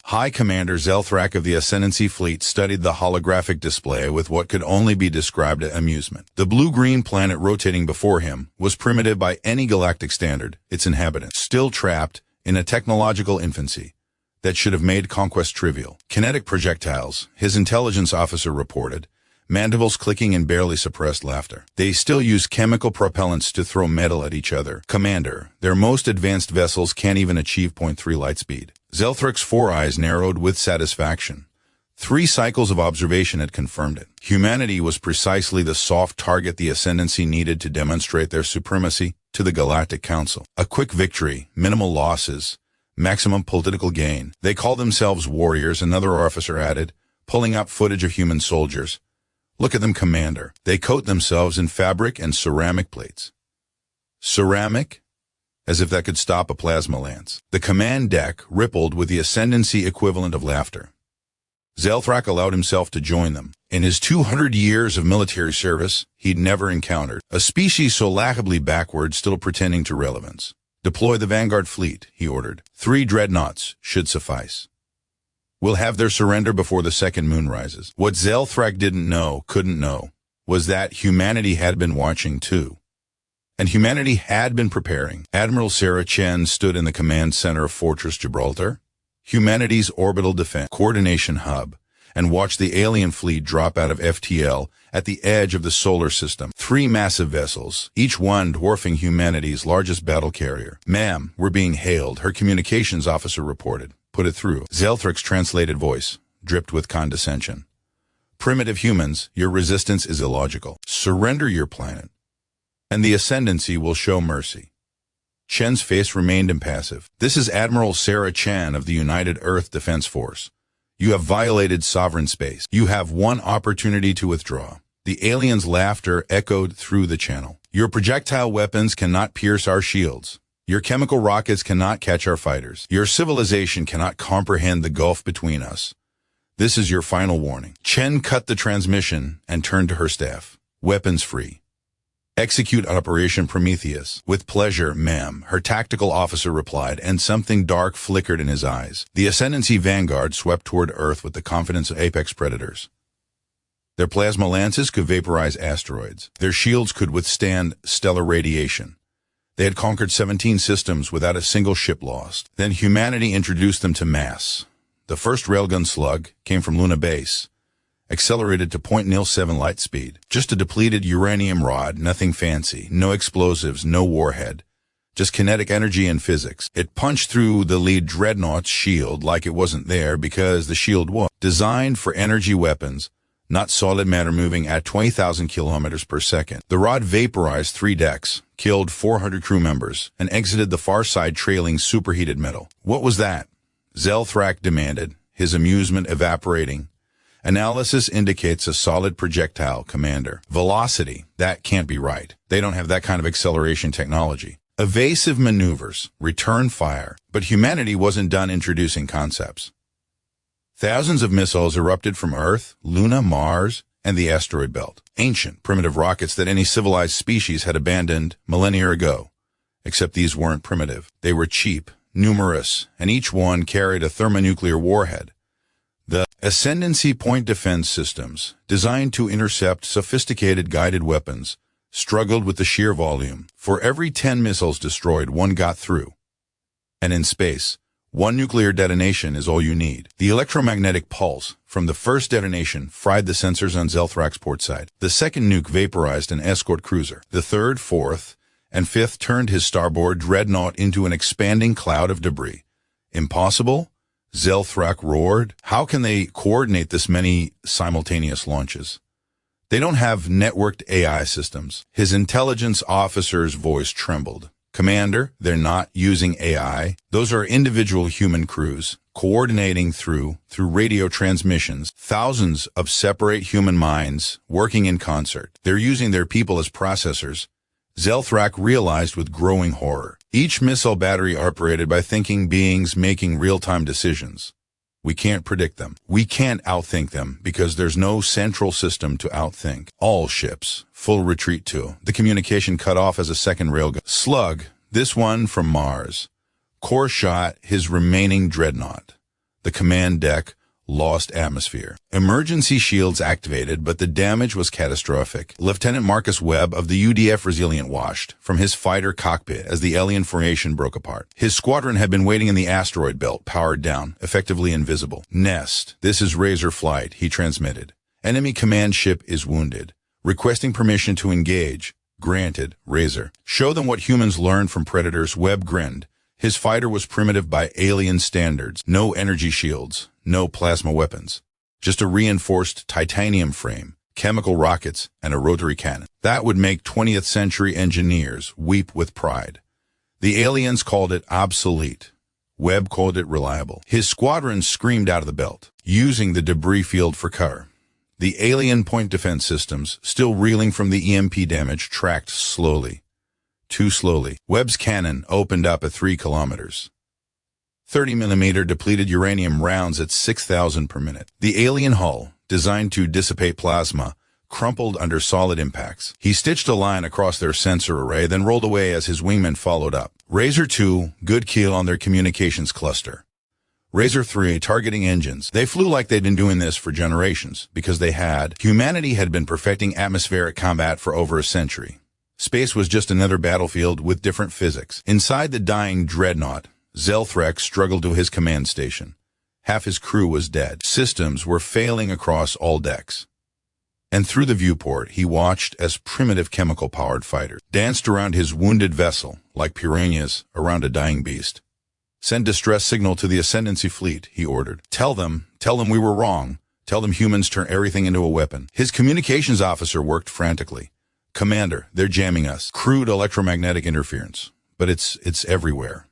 High Commander Zelthrak of the Ascendancy Fleet studied the holographic display with what could only be described as amusement. The blue-green planet rotating before him was primitive by any galactic standard, its inhabitants still trapped in a technological infancy that should have made conquest trivial. Kinetic projectiles, his intelligence officer reported, mandibles clicking in barely suppressed laughter. They still use chemical propellants to throw metal at each other. Commander, their most advanced vessels can't even achieve 0.3 light speed. Zelthrak's four eyes narrowed with satisfaction. 3 cycles of observation had confirmed it. Humanity was precisely the soft target the Ascendancy needed to demonstrate their supremacy to the Galactic Council. A quick victory, minimal losses, maximum political gain. They call themselves warriors, another officer added, pulling up footage of human soldiers. Look at them, Commander. They coat themselves in fabric and ceramic plates. Ceramic? As if that could stop a plasma lance. The command deck rippled with the Ascendancy equivalent of laughter. Zelthrak allowed himself to join them. In his 200 years of military service, he'd never encountered a species so laughably backward, still pretending to relevance. Deploy the Vanguard fleet, he ordered. 3 dreadnoughts should suffice. We'll have their surrender before the second moon rises. What Zelthrak couldn't know, was that humanity had been watching too. And humanity had been preparing. Admiral Sarah Chen stood in the command center of Fortress Gibraltar, humanity's orbital defense coordination hub, and watched the alien fleet drop out of FTL at the edge of the solar system. 3 massive vessels, each one dwarfing humanity's largest battle carrier. Ma'am, we're being hailed, her communications officer reported. Put it through. Zelthrak's translated voice dripped with condescension. Primitive humans, your resistance is illogical. Surrender your planet, and the Ascendancy will show mercy. Chen's face remained impassive. This is Admiral Sarah Chen of the United Earth Defense Force. You have violated sovereign space. You have one opportunity to withdraw. The alien's laughter echoed through the channel. Your projectile weapons cannot pierce our shields. Your chemical rockets cannot catch our fighters. Your civilization cannot comprehend the gulf between us. This is your final warning. Chen cut the transmission and turned to her staff. Weapons free. Execute Operation Prometheus. With pleasure, ma'am, her tactical officer replied, and something dark flickered in his eyes. The Ascendancy Vanguard swept toward Earth with the confidence of apex predators. Their plasma lances could vaporize asteroids. Their shields could withstand stellar radiation. They had conquered 17 systems without a single ship lost. Then humanity introduced them to mass. The first railgun slug came from Luna Base, accelerated to 0.07 light speed. Just a depleted uranium rod, nothing fancy, no explosives, no warhead. Just kinetic energy and physics. It punched through the lead dreadnought's shield like it wasn't there because the shield was designed for energy weapons, not solid matter moving at 20,000 kilometers per second. The rod vaporized 3 decks, killed 400 crew members, and exited the far side trailing superheated metal. What was that? Zelthrak demanded, his amusement evaporating. Analysis indicates a solid projectile, Commander. Velocity, that can't be right. They don't have that kind of acceleration technology. Evasive maneuvers, return fire. But humanity wasn't done introducing concepts. Thousands of missiles erupted from Earth, Luna, Mars, and the asteroid belt. Ancient, primitive rockets that any civilized species had abandoned millennia ago. Except these weren't primitive. They were cheap, numerous, and each one carried a thermonuclear warhead. The Ascendancy point defense systems, designed to intercept sophisticated guided weapons, struggled with the sheer volume. For every 10 missiles destroyed, 1 got through. And in space, 1 nuclear detonation is all you need. The electromagnetic pulse from the first detonation fried the sensors on Zelthrak's port side. The second nuke vaporized an escort cruiser. The third, fourth, and fifth turned his starboard dreadnought into an expanding cloud of debris. Impossible? Zelthrak roared. How can they coordinate this many simultaneous launches? They don't have networked AI systems. His intelligence officer's voice trembled. Commander, they're not using AI. Those are individual human crews, coordinating through radio transmissions, thousands of separate human minds working in concert. They're using their people as processors. Zelthrak realized with growing horror. Each missile battery operated by thinking beings making real-time decisions. We can't predict them. We can't outthink them because there's no central system to outthink. All ships, full retreat to. The communication cut off as a second railgun. Slug, this one from Mars. Core shot his remaining dreadnought. The command deck lost atmosphere. Emergency shields activated, but the damage was catastrophic. Lieutenant Marcus Webb of the UDF Resilient watched from his fighter cockpit as the alien formation broke apart. His squadron had been waiting in the asteroid belt, powered down, effectively invisible. "Nest, this is Razor Flight," he transmitted. "Enemy command ship is wounded. Requesting permission to engage." "Granted, Razor." "Show them what humans learned from predators." Webb grinned. His fighter was primitive by alien standards. No energy shields, no plasma weapons. Just a reinforced titanium frame, chemical rockets, and a rotary cannon. That would make 20th century engineers weep with pride. The aliens called it obsolete. Webb called it reliable. His squadron screamed out of the belt, using the debris field for cover. The alien point defense systems, still reeling from the EMP damage, tracked slowly. Too slowly. Webb's cannon opened up at 3 kilometers. 30mm depleted uranium rounds at 6,000 per minute. The alien hull, designed to dissipate plasma, crumpled under solid impacts. He stitched a line across their sensor array, then rolled away as his wingmen followed up. Razor 2, good kill on their communications cluster. Razor 3, targeting engines. They flew like they'd been doing this for generations, because humanity had been perfecting atmospheric combat for over a century. Space was just another battlefield with different physics. Inside the dying dreadnought, Zelthrak struggled to his command station. Half his crew was dead. Systems were failing across all decks. And through the viewport, he watched as primitive chemical-powered fighters danced around his wounded vessel like piranhas around a dying beast. "Send distress signal to the Ascendancy Fleet," he ordered. Tell them we were wrong. Tell them humans turn everything into a weapon." His communications officer worked frantically. "Commander, they're jamming us. Crude electromagnetic interference. But it's everywhere."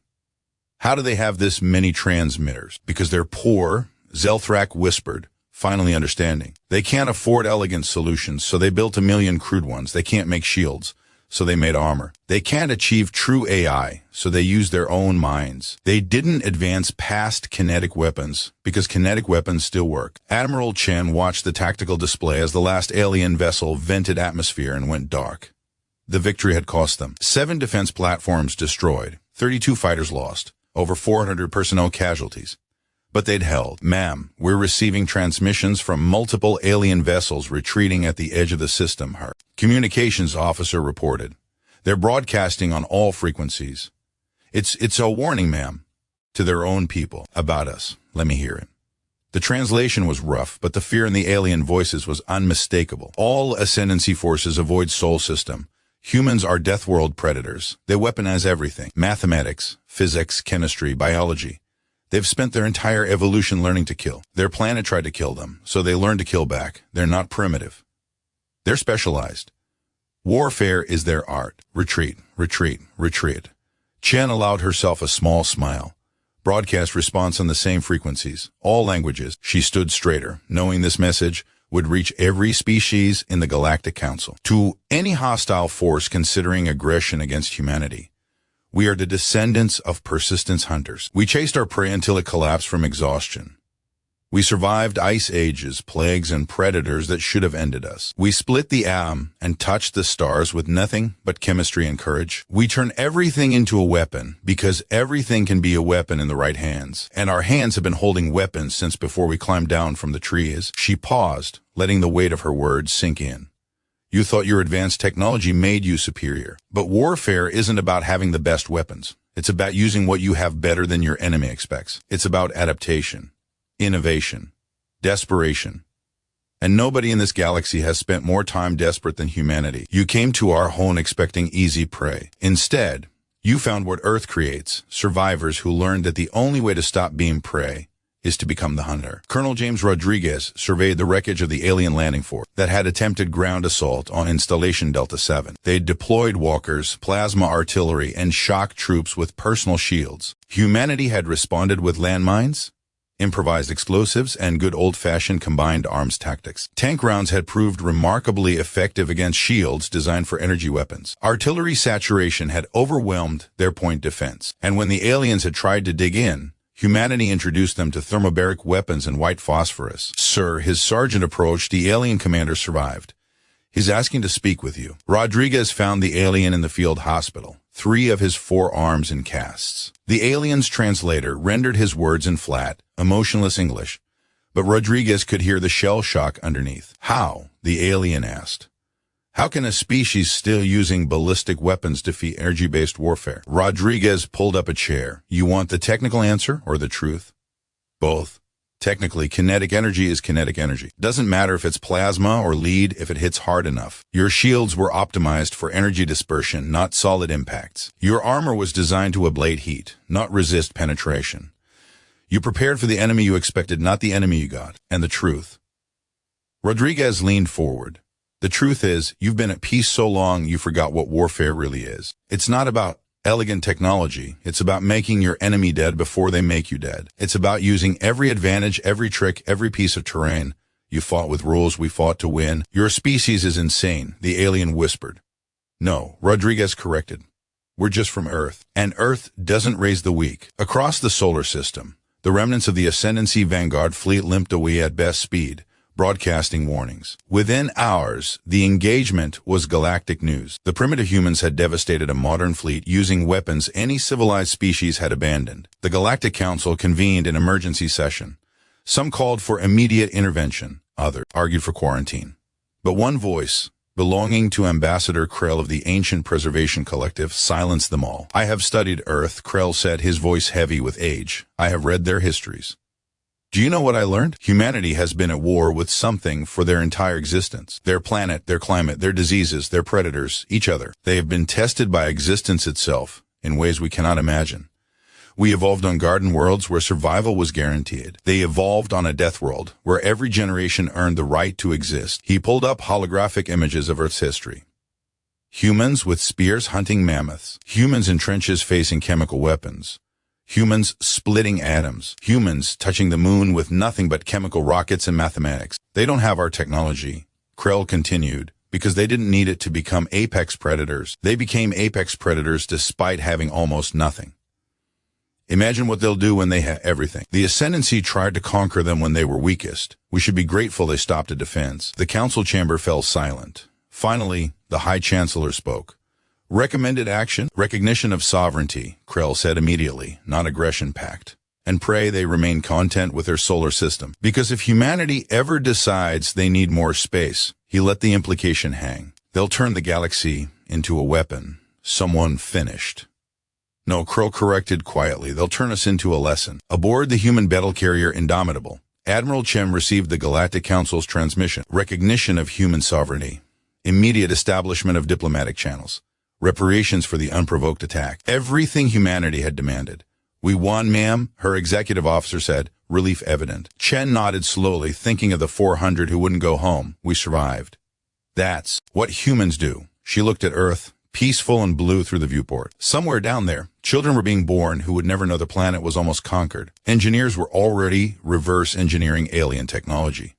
"How do they have this many transmitters?" "Because they're poor," Zelthrak whispered, finally understanding. "They can't afford elegant solutions, so they built a million crude ones. They can't make shields, so they made armor. They can't achieve true AI, so they use their own minds. They didn't advance past kinetic weapons, because kinetic weapons still work." Admiral Chen watched the tactical display as the last alien vessel vented atmosphere and went dark. The victory had cost them. 7 defense platforms destroyed, 32 fighters lost, over 400 personnel casualties. But they'd held. "Ma'am, we're receiving transmissions from multiple alien vessels retreating at the edge of the system," her communications officer reported. "They're broadcasting on all frequencies. It's a warning, ma'am, to their own people. About us. Let me hear it." The translation was rough, but the fear in the alien voices was unmistakable. "All Ascendancy forces avoid Sol system. Humans are deathworld predators. They weaponize everything. Mathematics, physics, chemistry, biology. They've spent their entire evolution learning to kill. Their planet tried to kill them, so they learned to kill back. They're not primitive. They're specialized. Warfare is their art. Retreat, retreat, retreat." Chen allowed herself a small smile. Broadcast response on the same frequencies, all languages. She stood straighter, knowing this message would reach every species in the Galactic Council. "To any hostile force considering aggression against humanity. We are the descendants of persistence hunters. We chased our prey until it collapsed from exhaustion. We survived ice ages, plagues, and predators that should have ended us. We split the atom and touched the stars with nothing but chemistry and courage. We turn everything into a weapon because everything can be a weapon in the right hands. And our hands have been holding weapons since before we climbed down from the trees." She paused, letting the weight of her words sink in. "You thought your advanced technology made you superior. But warfare isn't about having the best weapons. It's about using what you have better than your enemy expects. It's about adaptation, innovation, desperation. And nobody in this galaxy has spent more time desperate than humanity. You came to our home expecting easy prey. Instead, you found what Earth creates, survivors who learned that the only way to stop being prey is to become the hunter." Colonel James Rodriguez surveyed the wreckage of the alien landing force that had attempted ground assault on Installation Delta 7. They'd deployed walkers, plasma artillery, and shock troops with personal shields. Humanity had responded with landmines, improvised explosives, and good old-fashioned combined arms tactics. Tank rounds had proved remarkably effective against shields designed for energy weapons. Artillery saturation had overwhelmed their point defense. And when the aliens had tried to dig in, humanity introduced them to thermobaric weapons and white phosphorus. "Sir," his sergeant approached. "The alien commander survived. He's asking to speak with you." Rodriguez found the alien in the field hospital, 3 of his 4 arms in casts. The alien's translator rendered his words in flat, emotionless English, but Rodriguez could hear the shell shock underneath. How? The alien asked. How can a species still using ballistic weapons defeat energy-based warfare? Rodriguez pulled up a chair. You want the technical answer or the truth? Both. Technically, kinetic energy is kinetic energy. Doesn't matter if it's plasma or lead if it hits hard enough. Your shields were optimized for energy dispersion, not solid impacts. Your armor was designed to ablate heat, not resist penetration. You prepared for the enemy you expected, not the enemy you got. And the truth? Rodriguez leaned forward. The truth is, you've been at peace so long you forgot what warfare really is. It's not about elegant technology. It's about making your enemy dead before they make you dead. It's about using every advantage, every trick, every piece of terrain. You fought with rules, we fought to win. Your species is insane, the alien whispered. No, Rodriguez corrected. We're just from Earth, and Earth doesn't raise the weak. Across the solar system, the remnants of the Ascendancy Vanguard fleet limped away at best speed, broadcasting warnings. Within hours, the engagement was galactic news. The primitive humans had devastated a modern fleet using weapons any civilized species had abandoned. The Galactic Council convened an emergency session. Some called for immediate intervention. Others argued for quarantine. But one voice, belonging to Ambassador Krell of the Ancient Preservation Collective, silenced them all. I have studied Earth, Krell said, his voice heavy with age. I have read their histories. Do you know what I learned? Humanity has been at war with something for their entire existence. Their planet, their climate, their diseases, their predators, each other. They have been tested by existence itself in ways we cannot imagine. We evolved on garden worlds where survival was guaranteed. They evolved on a death world where every generation earned the right to exist. He pulled up holographic images of Earth's history. Humans with spears hunting mammoths. Humans in trenches facing chemical weapons. Humans splitting atoms. Humans touching the moon with nothing but chemical rockets and mathematics. They don't have our technology, Krell continued, because they didn't need it to become apex predators. They became apex predators despite having almost nothing. Imagine what they'll do when they have everything. The Ascendancy tried to conquer them when they were weakest. We should be grateful they stopped a defense. The council chamber fell silent. Finally, the High Chancellor spoke. Recommended action, recognition of sovereignty, Krell said immediately, not aggression pact. And pray they remain content with their solar system. Because if humanity ever decides they need more space, he let the implication hang. They'll turn the galaxy into a weapon. Someone finished. No, Krell corrected quietly, they'll turn us into a lesson. Aboard the human battle carrier Indomitable, Admiral Chem received the Galactic Council's transmission. Recognition of human sovereignty. Immediate establishment of diplomatic channels. Reparations for the unprovoked attack. Everything humanity had demanded. We won, ma'am, her executive officer said, relief evident. Chen nodded slowly, thinking of the 400 who wouldn't go home. We survived. That's what humans do. She looked at Earth, peaceful and blue through the viewport. Somewhere down there, children were being born who would never know the planet was almost conquered. Engineers were already reverse engineering alien technology.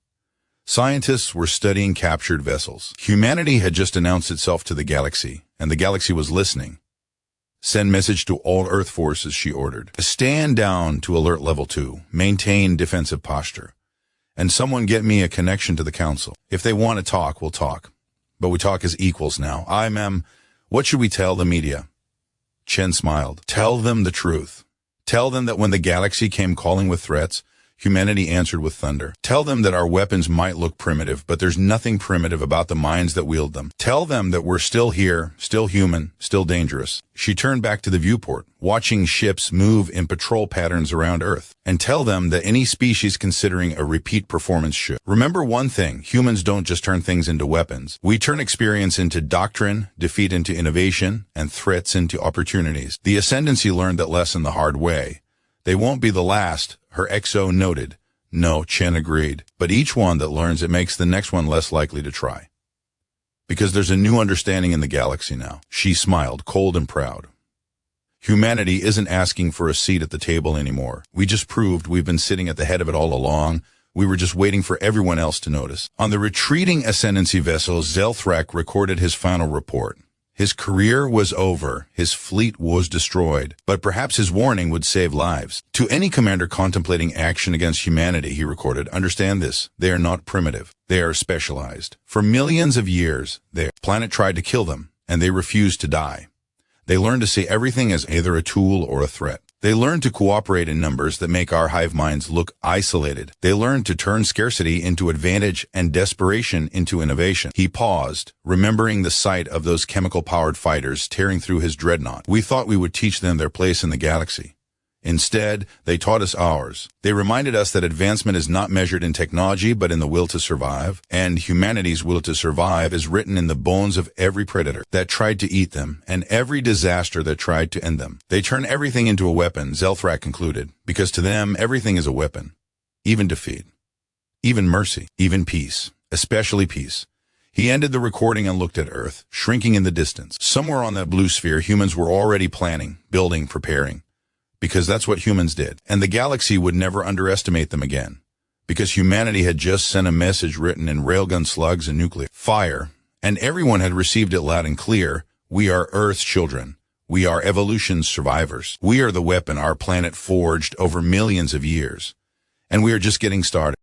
Scientists were studying captured vessels. Humanity had just announced itself to the galaxy, and the galaxy was listening. Send message to all Earth forces, she ordered. Stand down to alert level 2. Maintain defensive posture. And someone get me a connection to the council. If they want to talk, we'll talk. But we talk as equals now. What should we tell the media? Chen smiled. Tell them the truth. Tell them that when the galaxy came calling with threats, humanity answered with thunder. Tell them that our weapons might look primitive, but there's nothing primitive about the minds that wield them. Tell them that we're still here, still human, still dangerous. She turned back to the viewport, watching ships move in patrol patterns around Earth. And tell them that any species considering a repeat performance should. Remember one thing, humans don't just turn things into weapons. We turn experience into doctrine, defeat into innovation, and threats into opportunities. The Ascendancy learned that lesson the hard way. They won't be the last, her XO noted. No, Chen agreed. But each one that learns it makes the next one less likely to try. Because there's a new understanding in the galaxy now. She smiled, cold and proud. Humanity isn't asking for a seat at the table anymore. We just proved we've been sitting at the head of it all along. We were just waiting for everyone else to notice. On the retreating Ascendancy vessel, Zelthrak recorded his final report. His career was over, his fleet was destroyed, but perhaps his warning would save lives. To any commander contemplating action against humanity, he recorded, understand this, they are not primitive, they are specialized. For millions of years, their planet tried to kill them, and they refused to die. They learned to see everything as either a tool or a threat. They learned to cooperate in numbers that make our hive minds look isolated. They learned to turn scarcity into advantage and desperation into innovation. He paused, remembering the sight of those chemical-powered fighters tearing through his dreadnought. We thought we would teach them their place in the galaxy. Instead, they taught us ours. They reminded us that advancement is not measured in technology but in the will to survive, and humanity's will to survive is written in the bones of every predator that tried to eat them and every disaster that tried to end them. They turn everything into a weapon, Zelthrak concluded, because to them everything is a weapon. Even defeat. Even mercy. Even peace. Especially peace. He ended the recording and looked at Earth, shrinking in the distance. Somewhere on that blue sphere, humans were already planning, building, preparing. Because that's what humans did. And the galaxy would never underestimate them again. Because humanity had just sent a message written in railgun slugs and nuclear fire, and everyone had received it loud and clear. We are Earth's children. We are evolution's survivors. We are the weapon our planet forged over millions of years. And we are just getting started.